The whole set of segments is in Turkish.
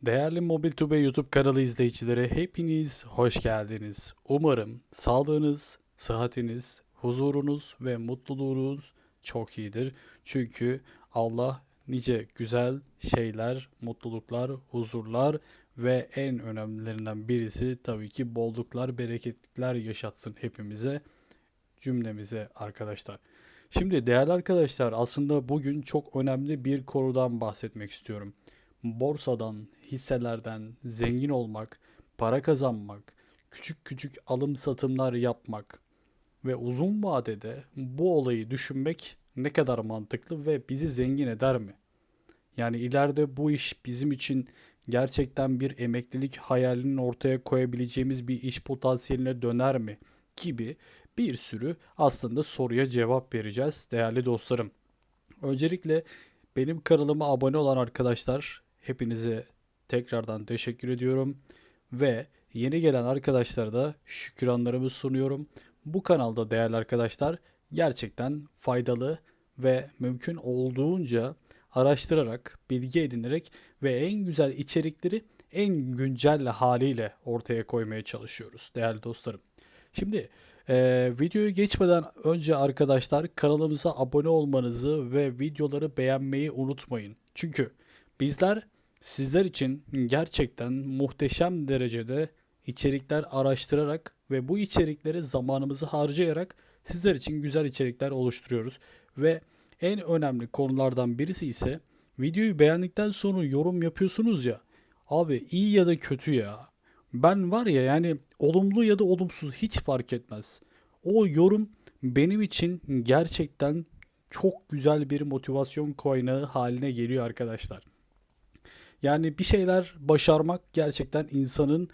Değerli Mobil Tube YouTube kanalı izleyicileri hepiniz hoş geldiniz. Umarım sağlığınız, sıhhatiniz, huzurunuz ve mutluluğunuz çok iyidir. Çünkü Allah nice güzel şeyler, mutluluklar, huzurlar ve en önemlilerinden birisi tabii ki bolluklar, bereketlikler yaşatsın hepimize, cümlemize arkadaşlar. Şimdi değerli arkadaşlar aslında bugün çok önemli bir konudan bahsetmek istiyorum. Borsadan, hisselerden zengin olmak, para kazanmak, küçük küçük alım satımlar yapmak ve uzun vadede bu olayı düşünmek ne kadar mantıklı ve bizi zengin eder mi? Yani ileride bu iş bizim için gerçekten bir emeklilik hayalinin ortaya koyabileceğimiz bir iş potansiyeline döner mi? Gibi bir sürü aslında soruya cevap vereceğiz değerli dostlarım. Öncelikle benim kanalıma abone olan arkadaşlar hepinize tekrardan teşekkür ediyorum ve yeni gelen arkadaşlara da şükranlarımı sunuyorum. Bu kanalda değerli arkadaşlar gerçekten faydalı ve mümkün olduğunca araştırarak, bilgi edinerek ve en güzel içerikleri en güncel haliyle ortaya koymaya çalışıyoruz değerli dostlarım. Şimdi videoyu geçmeden önce arkadaşlar kanalımıza abone olmanızı ve videoları beğenmeyi unutmayın. Çünkü bizler sizler için gerçekten muhteşem derecede içerikler araştırarak ve bu içerikleri zamanımızı harcayarak sizler için güzel içerikler oluşturuyoruz. Ve en önemli konulardan birisi ise videoyu beğendikten sonra yorum yapıyorsunuz ya. Abi iyi ya da kötü ya. Ben var ya yani olumlu ya da olumsuz hiç fark etmez. O yorum benim için gerçekten çok güzel bir motivasyon kaynağı haline geliyor arkadaşlar. Yani bir şeyler başarmak gerçekten insanın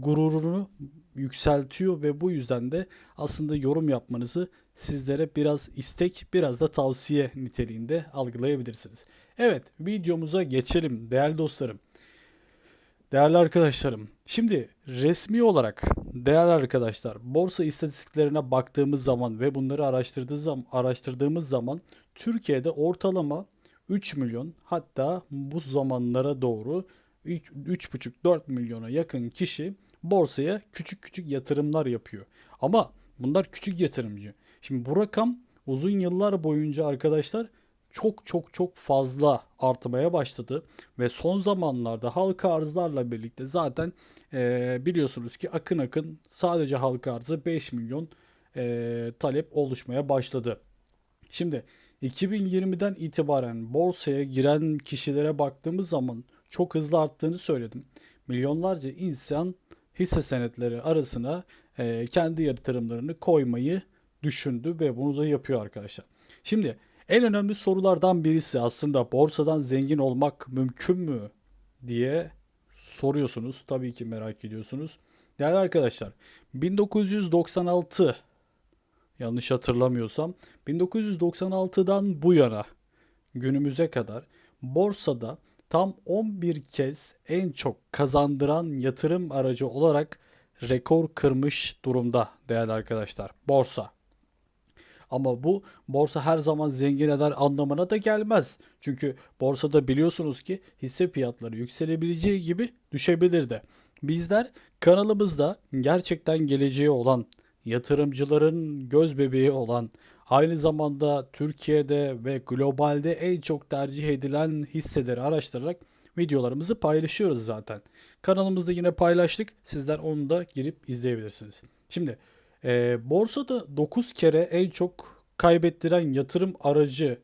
gururunu yükseltiyor ve bu yüzden de aslında yorum yapmanızı sizlere biraz istek, biraz da tavsiye niteliğinde algılayabilirsiniz. Evet, videomuza geçelim değerli dostlarım. Değerli arkadaşlarım, şimdi resmi olarak değerli arkadaşlar borsa istatistiklerine baktığımız zaman ve bunları araştırdığımız zaman Türkiye'de ortalama 3 milyon hatta bu zamanlara doğru 3,5-4 milyona yakın kişi borsaya küçük küçük yatırımlar yapıyor. Ama bunlar küçük yatırımcı. Şimdi bu rakam uzun yıllar boyunca arkadaşlar çok çok çok fazla artmaya başladı ve son zamanlarda halka arzlarla birlikte zaten biliyorsunuz ki akın akın sadece halka arzı 5 milyon talep oluşmaya başladı. Şimdi 2020'den itibaren borsaya giren kişilere baktığımız zaman çok hızlı arttığını söyledim. Milyonlarca insan hisse senetleri arasına kendi yatırımlarını koymayı düşündü ve bunu da yapıyor arkadaşlar. Şimdi en önemli sorulardan birisi aslında borsadan zengin olmak mümkün mü diye soruyorsunuz. Tabii ki merak ediyorsunuz. Değerli arkadaşlar, 1996 yanlış hatırlamıyorsam 1996'dan bu yana günümüze kadar borsada tam 11 kez en çok kazandıran yatırım aracı olarak rekor kırmış durumda değerli arkadaşlar. Borsa. Ama bu borsa her zaman zengin eder anlamına da gelmez. Çünkü borsada biliyorsunuz ki hisse fiyatları yükselebileceği gibi düşebilir de. Bizler kanalımızda gerçekten geleceği olan, yatırımcıların göz bebeği olan, aynı zamanda Türkiye'de ve globalde en çok tercih edilen hisseleri araştırarak videolarımızı paylaşıyoruz zaten. Kanalımızda yine paylaştık. Sizler onu da girip izleyebilirsiniz. Şimdi borsada 9 kere en çok kaybettiren yatırım aracı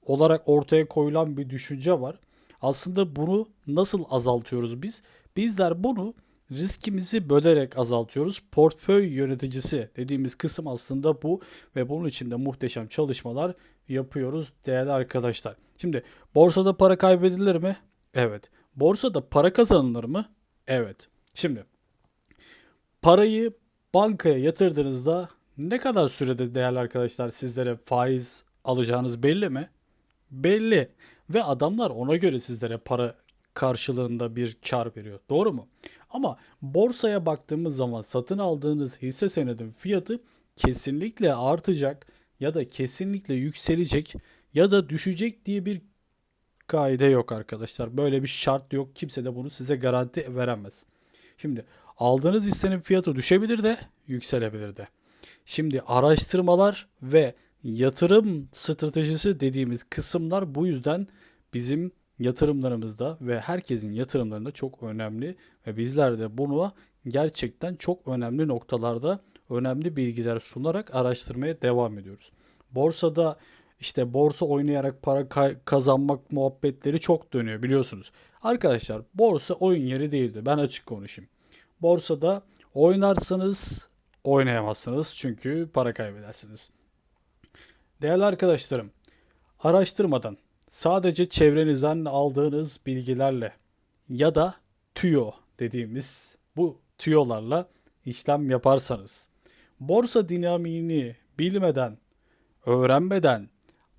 olarak ortaya koyulan bir düşünce var. Aslında bunu nasıl azaltıyoruz biz? Bizler bunu riskimizi bölerek azaltıyoruz. Portföy yöneticisi dediğimiz kısım aslında bu ve bunun için de muhteşem çalışmalar yapıyoruz değerli arkadaşlar. Şimdi borsada para kaybedilir mi? Evet. Borsada para kazanılır mı? Evet. Şimdi parayı bankaya yatırdığınızda ne kadar sürede değerli arkadaşlar sizlere faiz alacağınız belli mi? Belli. Ve adamlar ona göre sizlere para karşılığında bir kar veriyor. Doğru mu? Ama borsaya baktığımız zaman satın aldığınız hisse senedin fiyatı kesinlikle artacak ya da kesinlikle yükselecek ya da düşecek diye bir kaide yok arkadaşlar. Böyle bir şart yok. Kimse de bunu size garanti veremez. Şimdi aldığınız hissenin fiyatı düşebilir de yükselebilir de. Şimdi araştırmalar ve yatırım stratejisi dediğimiz kısımlar bu yüzden bizim yatırımlarımızda ve herkesin yatırımlarında çok önemli ve bizler de bunu gerçekten çok önemli noktalarda önemli bilgiler sunarak araştırmaya devam ediyoruz. Borsada işte borsa oynayarak para kazanmak muhabbetleri çok dönüyor biliyorsunuz. Arkadaşlar borsa oyun yeri değildir. Ben açık konuşayım. Borsada oynarsanız oynayamazsınız çünkü para kaybedersiniz. Değerli arkadaşlarım, araştırmadan sadece çevrenizden aldığınız bilgilerle ya da tüyo dediğimiz bu tüyolarla işlem yaparsanız, borsa dinamiğini bilmeden, öğrenmeden,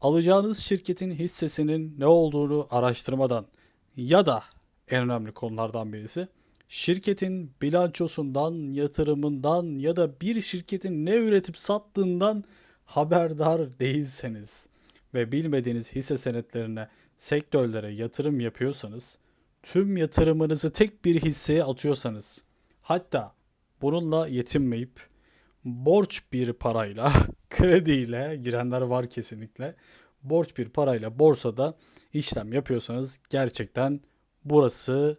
alacağınız şirketin hissesinin ne olduğunu araştırmadan ya da en önemli konulardan birisi şirketin bilançosundan, yatırımından ya da bir şirketin ne üretip sattığından haberdar değilseniz ve bilmediğiniz hisse senetlerine, sektörlere yatırım yapıyorsanız, tüm yatırımınızı tek bir hisseye atıyorsanız, hatta bununla yetinmeyip borç bir parayla, krediyle girenler var kesinlikle. Borç bir parayla borsada işlem yapıyorsanız gerçekten burası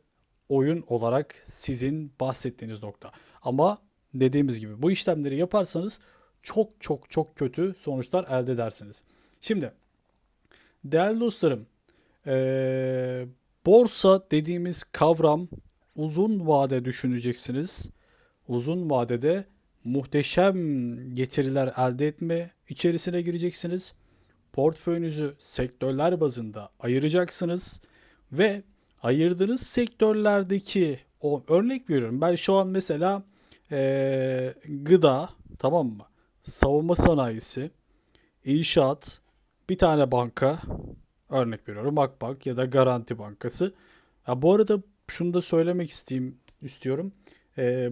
oyun olarak sizin bahsettiğiniz nokta. Ama dediğimiz gibi bu işlemleri yaparsanız çok çok çok kötü sonuçlar elde edersiniz. Şimdi değerli dostlarım, borsa dediğimiz kavram uzun vade düşüneceksiniz. Uzun vadede muhteşem getiriler elde etme içerisine gireceksiniz. Portföyünüzü sektörler bazında ayıracaksınız ve ayırdığınız sektörlerdeki o örnek veriyorum. Ben şu an mesela gıda, tamam mı? Savunma sanayisi, inşaat, bir tane banka, örnek veriyorum Akbank ya da Garanti Bankası. Ha, bu arada şunu da söylemek istiyorum.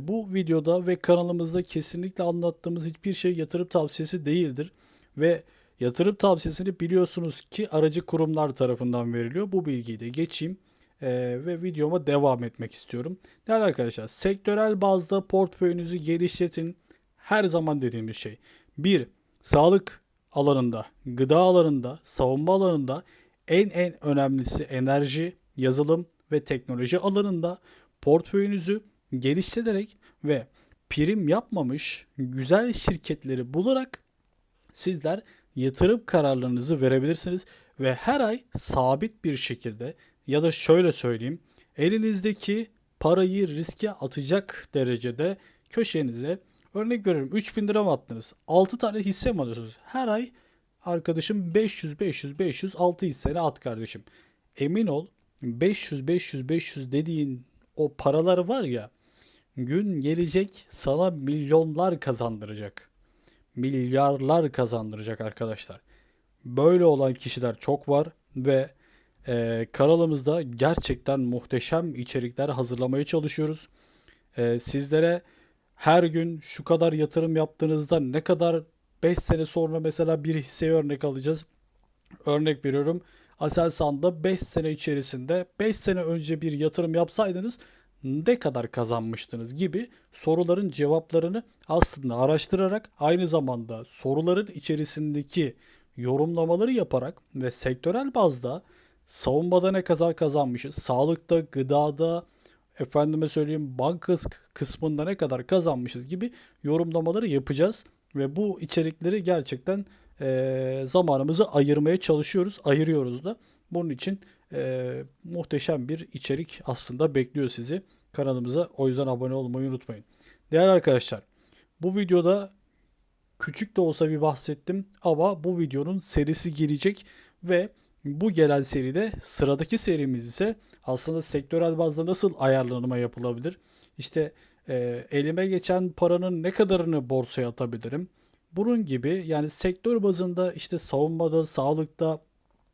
Bu videoda ve kanalımızda kesinlikle anlattığımız hiçbir şey yatırım tavsiyesi değildir. Ve yatırım tavsiyesini biliyorsunuz ki aracı kurumlar tarafından veriliyor. Bu bilgiyi de geçeyim ve videoma devam etmek istiyorum. Değerli arkadaşlar, sektörel bazda portföyünüzü genişletin. Her zaman dediğimiz şey. Bir, sağlık alanında, gıda alanında, savunma alanında, en önemlisi enerji, yazılım ve teknoloji alanında portföyünüzü geliştirerek ve prim yapmamış güzel şirketleri bularak sizler yatırım kararlarınızı verebilirsiniz ve her ay sabit bir şekilde ya da şöyle söyleyeyim, elinizdeki parayı riske atacak derecede köşenize, örnek veriyorum, 3000 lira mı attınız? 6 tane hisse mi alıyorsunuz? Her ay arkadaşım 500 6 hissene at kardeşim. Emin ol, 500 dediğin o paralar var ya, gün gelecek sana milyonlar kazandıracak. Milyarlar kazandıracak arkadaşlar. Böyle olan kişiler çok var ve kanalımızda gerçekten muhteşem içerikler hazırlamaya çalışıyoruz. Sizlere her gün şu kadar yatırım yaptığınızda ne kadar 5 sene sonra mesela bir hisseye örnek alacağız. Örnek veriyorum. Aselsan'da 5 sene içerisinde 5 sene önce bir yatırım yapsaydınız ne kadar kazanmıştınız gibi soruların cevaplarını aslında araştırarak, aynı zamanda soruların içerisindeki yorumlamaları yaparak ve sektörel bazda savunmada ne kadar kazanmışız, sağlıkta, gıdada, efendime söyleyeyim banka kısmında ne kadar kazanmışız gibi yorumlamaları yapacağız ve bu içerikleri gerçekten zamanımızı ayırmaya çalışıyoruz, ayırıyoruz da. Bunun için muhteşem bir içerik aslında bekliyor sizi kanalımıza. O yüzden abone olmayı unutmayın. Değerli arkadaşlar, bu videoda küçük de olsa bir bahsettim ama bu videonun serisi gelecek ve bu gelen seride, sıradaki serimiz ise aslında sektörel bazda nasıl ayarlanma yapılabilir? İşte elime geçen paranın ne kadarını borsaya atabilirim? Bunun gibi, yani sektör bazında işte savunmada, sağlıkta,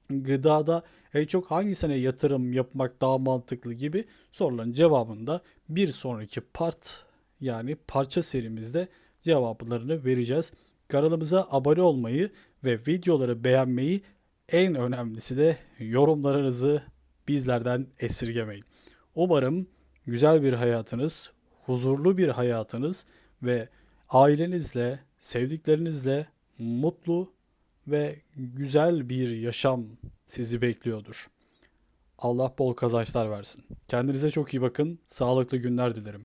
gıdada en çok hangisine yatırım yapmak daha mantıklı gibi soruların cevabını da bir sonraki yani parça serimizde cevaplarını vereceğiz. Kanalımıza abone olmayı ve videoları beğenmeyi En önemlisi de yorumlarınızı bizlerden esirgemeyin. Umarım güzel bir hayatınız, huzurlu bir hayatınız ve ailenizle, sevdiklerinizle mutlu ve güzel bir yaşam sizi bekliyordur. Allah bol kazançlar versin. Kendinize çok iyi bakın. Sağlıklı günler dilerim.